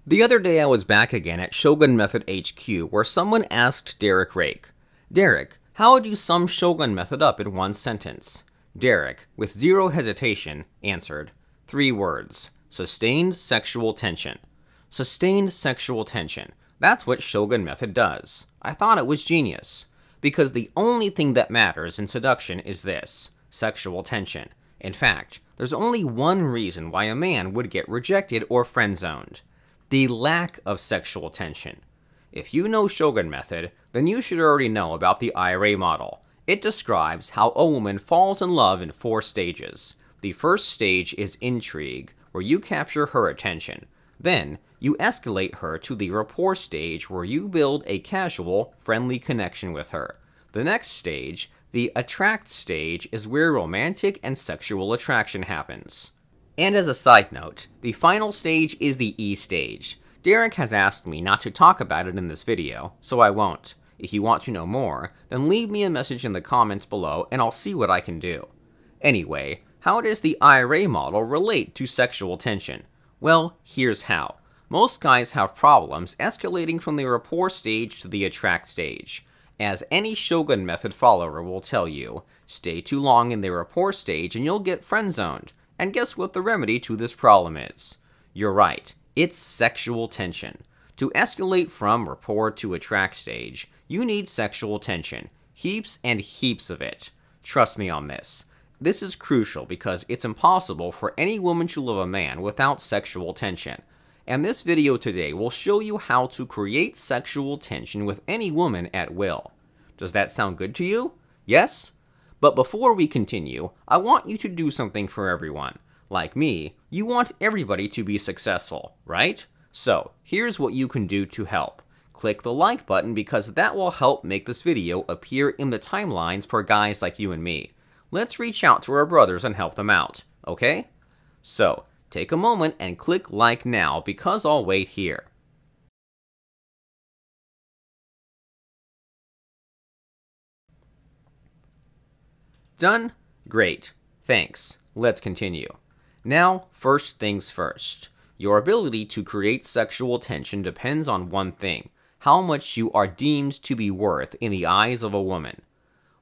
The other day I was back again at Shogun Method HQ where someone asked Derek Rake, "Derek, how would you sum Shogun Method up in one sentence?" Derek, with zero hesitation, answered, 3 words, sustained sexual tension. Sustained sexual tension. That's what Shogun Method does. I thought it was genius. Because the only thing that matters in seduction is this, sexual tension. In fact, there's only one reason why a man would get rejected or friend-zoned. The lack of sexual tension. If you know Shogun Method, then you should already know about the IRA model. It describes how a woman falls in love in 4 stages. The first stage is intrigue, where you capture her attention. Then, you escalate her to the rapport stage where you build a casual, friendly connection with her. The next stage, the attract stage, is where romantic and sexual attraction happens. And as a side note, the final stage is the E stage. Derek has asked me not to talk about it in this video, so I won't. If you want to know more, then leave me a message in the comments below and I'll see what I can do. Anyway, how does the IRA model relate to sexual tension? Well, here's how. Most guys have problems escalating from the rapport stage to the attract stage. As any Shogun Method follower will tell you, stay too long in the rapport stage and you'll get friend-zoned. And guess what the remedy to this problem is? You're right, it's sexual tension. To escalate from rapport to attract stage, you need sexual tension. Heaps and heaps of it. Trust me on this. This is crucial because it's impossible for any woman to love a man without sexual tension. And this video today will show you how to create sexual tension with any woman at will. Does that sound good to you? Yes? But before we continue, I want you to do something for everyone. Like me, you want everybody to be successful, right? So, here's what you can do to help. Click the like button because that will help make this video appear in the timelines for guys like you and me. Let's reach out to our brothers and help them out, okay? So, take a moment and click like now because I'll wait here. Done? Great. Thanks. Let's continue. Now, first things first. Your ability to create sexual tension depends on one thing, how much you are deemed to be worth in the eyes of a woman.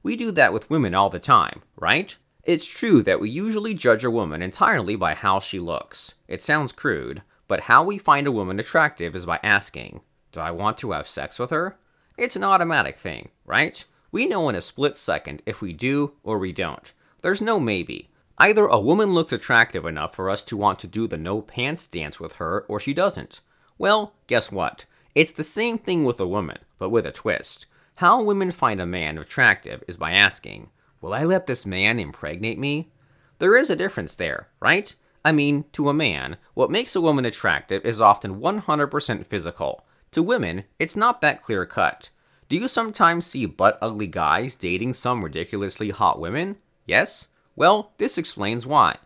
We do that with women all the time, right? It's true that we usually judge a woman entirely by how she looks. It sounds crude, but how we find a woman attractive is by asking, do I want to have sex with her? It's an automatic thing, right? We know in a split second if we do or we don't. There's no maybe. Either a woman looks attractive enough for us to want to do the no pants dance with her or she doesn't. Well, guess what? It's the same thing with a woman, but with a twist. How women find a man attractive is by asking, will I let this man impregnate me? There is a difference there, right? I mean, to a man, what makes a woman attractive is often 100% physical. To women, it's not that clear cut. Do you sometimes see butt-ugly guys dating some ridiculously hot women? Yes? Well, this explains why.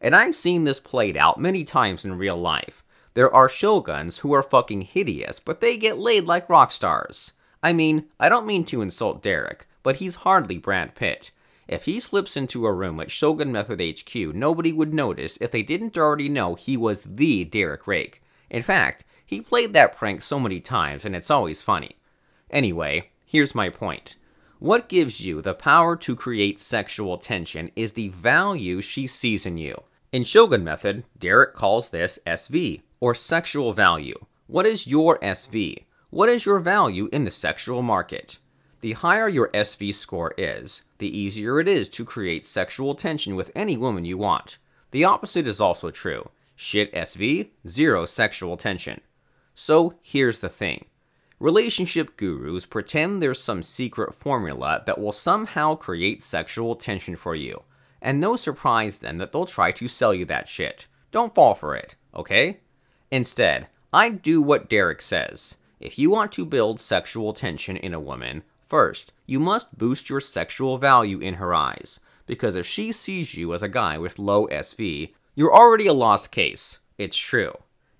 And I've seen this played out many times in real life. There are shoguns who are fucking hideous, but they get laid like rock stars. I mean, I don't mean to insult Derek, but he's hardly Brad Pitt. If he slips into a room at Shogun Method HQ, nobody would notice if they didn't already know he was the Derek Rake. In fact, he played that prank so many times and it's always funny. Anyway, here's my point. What gives you the power to create sexual tension is the value she sees in you. In Shogun Method, Derek calls this SV, or sexual value. What is your SV? What is your value in the sexual market? The higher your SV score is, the easier it is to create sexual tension with any woman you want. The opposite is also true. Shit SV, zero sexual tension. So here's the thing. Relationship gurus pretend there's some secret formula that will somehow create sexual tension for you. And no surprise then that they'll try to sell you that shit. Don't fall for it, okay? Instead, I'd do what Derek says. If you want to build sexual tension in a woman, first, you must boost your sexual value in her eyes. Because if she sees you as a guy with low SV, you're already a lost case. It's true.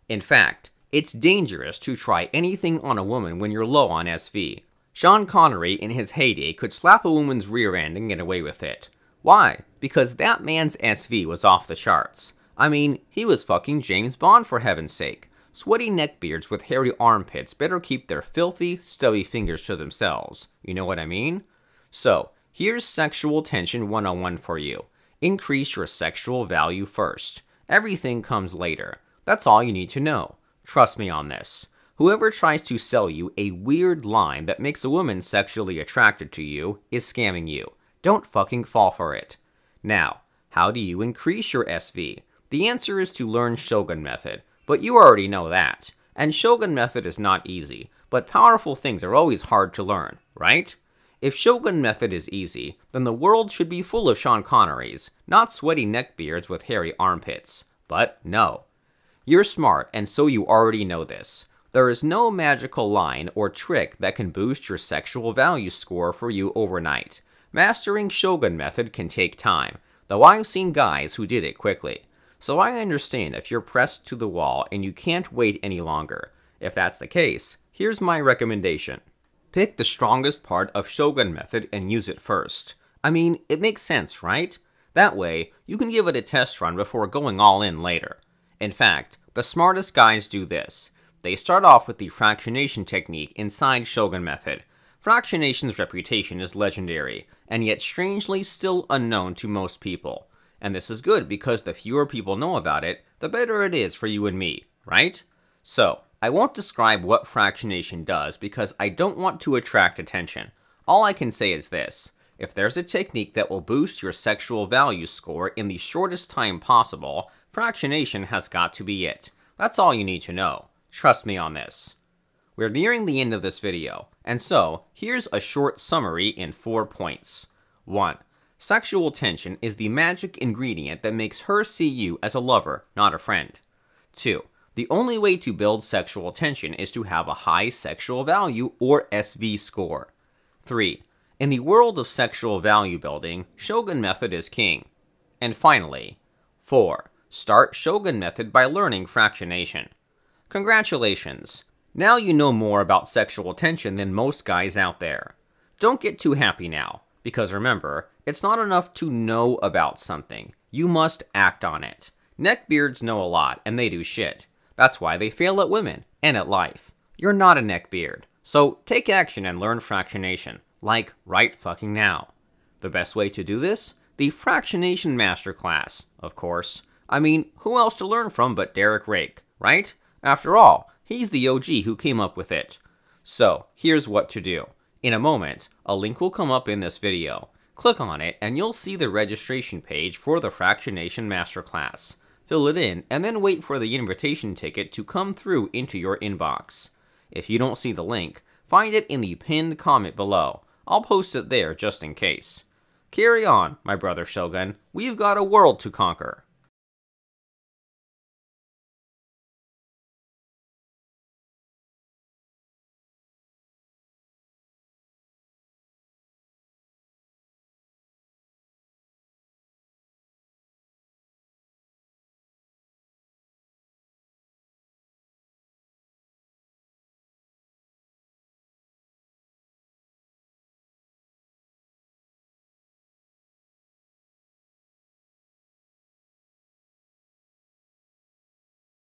In fact, it's dangerous to try anything on a woman when you're low on SV. Sean Connery in his heyday could slap a woman's rear end and get away with it. Why? Because that man's SV was off the charts. I mean, he was fucking James Bond for heaven's sake. Sweaty neckbeards with hairy armpits better keep their filthy, stubby fingers to themselves. You know what I mean? So, here's Sexual Tension 101 for you. Increase your sexual value first. Everything comes later. That's all you need to know. Trust me on this. Whoever tries to sell you a weird line that makes a woman sexually attracted to you is scamming you. Don't fucking fall for it. Now, how do you increase your SV? The answer is to learn Shogun Method, but you already know that. And Shogun Method is not easy, but powerful things are always hard to learn, right? If Shogun Method is easy, then the world should be full of Sean Connerys, not sweaty neckbeards with hairy armpits. But no. You're smart, and so you already know this. There is no magical line or trick that can boost your sexual value score for you overnight. Mastering Shogun Method can take time, though I've seen guys who did it quickly. So I understand if you're pressed to the wall and you can't wait any longer. If that's the case, here's my recommendation. Pick the strongest part of Shogun Method and use it first. I mean, it makes sense, right? That way, you can give it a test run before going all in later. In fact, the smartest guys do this. They start off with the fractionation technique inside Shogun Method. Fractionation's reputation is legendary, and yet strangely still unknown to most people. And this is good because the fewer people know about it, the better it is for you and me, right? So, I won't describe what fractionation does because I don't want to attract attention. All I can say is this. If there's a technique that will boost your sexual value score in the shortest time possible, fractionation has got to be it. That's all you need to know. Trust me on this. We're nearing the end of this video, and so here's a short summary in 4 points. 1. Sexual tension is the magic ingredient that makes her see you as a lover, not a friend. 2. The only way to build sexual tension is to have a high sexual value or SV score. 3. In the world of sexual value building, Shogun Method is king. And finally, 4. Start Shogun Method by learning fractionation. Congratulations! Now you know more about sexual tension than most guys out there. Don't get too happy now, because remember, it's not enough to know about something. You must act on it. Neckbeards know a lot, and they do shit. That's why they fail at women, and at life. You're not a neckbeard, so take action and learn fractionation, like right fucking now. The best way to do this? The Fractionation Masterclass, of course. I mean, who else to learn from but Derek Rake, right? After all, he's the OG who came up with it. So, here's what to do. In a moment, a link will come up in this video. Click on it and you'll see the registration page for the Fractionation Masterclass. Fill it in and then wait for the invitation ticket to come through into your inbox. If you don't see the link, find it in the pinned comment below. I'll post it there just in case. Carry on, my brother Shogun. We've got a world to conquer.